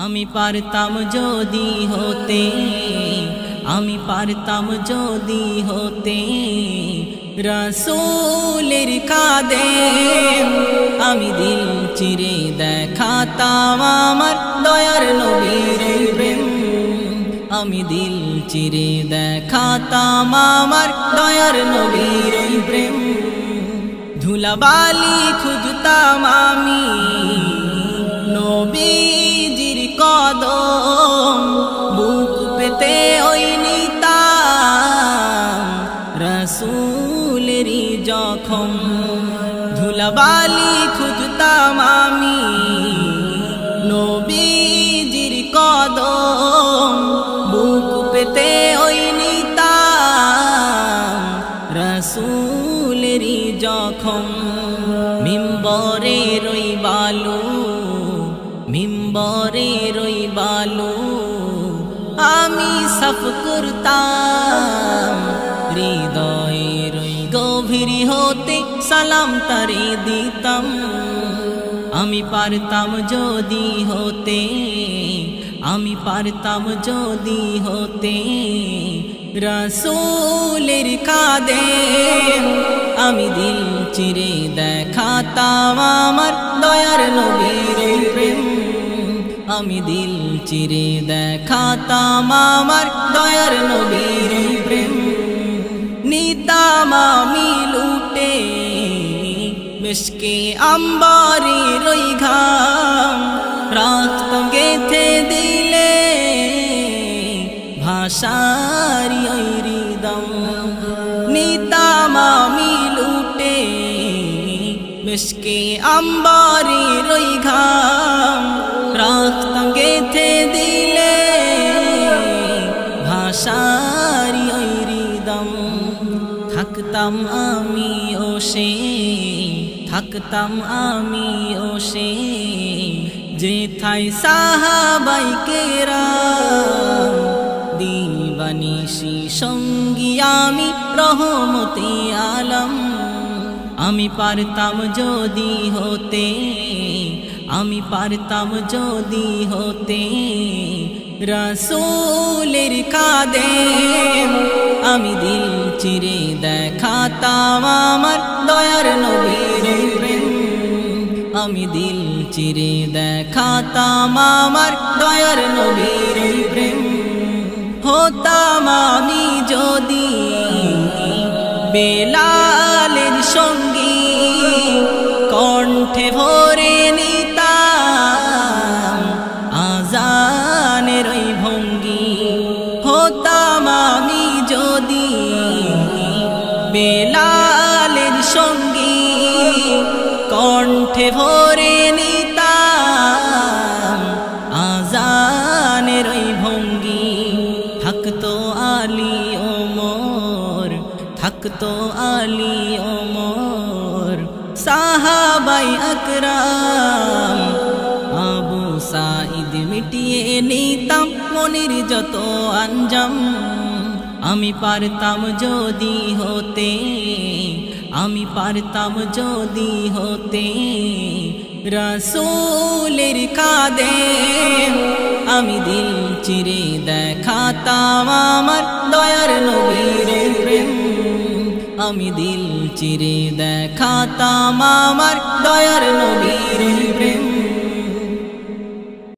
আমি পারতাম যদি হতে, আমি পারতাম যদি হতে রাসূলের খাদেম। আমি দিল চিরে দেখাতাম আমার দয়ার নবীর প্রেম। আমি দিল চিরে দেখাতাম আমার দয়ার নবীর প্রেম। ধুলাবালি খুঁজতাম আমি নবীজির কদম, বুক পেতে ওই নিতাম রাসূলেরই জখম। ধুলাবালি খুঁজতাম আমি নবীজির কদম, বুক পেতে ওই নিতাম রাসূলেরই জখম। মিম্বরে রই বালু, মিম্বরে রই বালু আমি সাফ করতাম। হৃদয়ে রই গভীর হতে সালাম তারে দিতাম। আমি পারতাম যদি হতে, আমি পারতাম যদি হতে রাসূলের খাদেম। আমি দিল চিরে দেখাতাম আমার দয়ার নবীর প্রেম। আমি দিল চিরে দেখাতাম আমার দয়ার নবীর প্রেম। নিতাম আমি লুটে মিশকে আম্বারে রই ঘাম, রাখতাম গেথে দিলে ভাষারি ওই হৃদম। নিতাম আমি লুটে মিশকে আম্বারে রই ঘাম, রাখতাম গেথে দিলে ভাষারি ওই হৃদম। থাকতাম আমি ওসে, থাকতাম আমি ওসে যেথায় সাহাবায়ে কেরাম। দিবানিশি সঙ্গী আমি রহমতে আলম। আমি পারতাম যদি হতে, আমি পারতাম যদি হতে রাসূলের খাদেম। আমি দিল চিরে দেখাতাম আমার দয়ার নবীর প্রেম। আমি দিল চিরে দেখাতাম আমার দয়ার নবীর প্রেম। হতাম আমি যদি বেলালের সঙ্গী, কণ্ঠে ভরে নিতাম আযানের ওই ভঙ্গি। হতাম আমি যদি বেলালের সঙ্গী, কণ্ঠে ভরে নিতাম আযানের ওই ভঙ্গি। থাকতো আলী ওমর, থাকতো আলী ওমর সাহাবায়ে আকরাম। আবু সাঈদ মিটিয়ে নিতাম মনের যত আঞ্জাম। আমি পারতাম যদি হতে, আমি পারতাম যদি হতে রাসূলের খাদেম। আমি দিল চিরে দেখাতাম আমার দয়ার নবীর প্রেম। আমি দিল চিরে দেখাতাম আমার দয়ার নবীর প্রেম।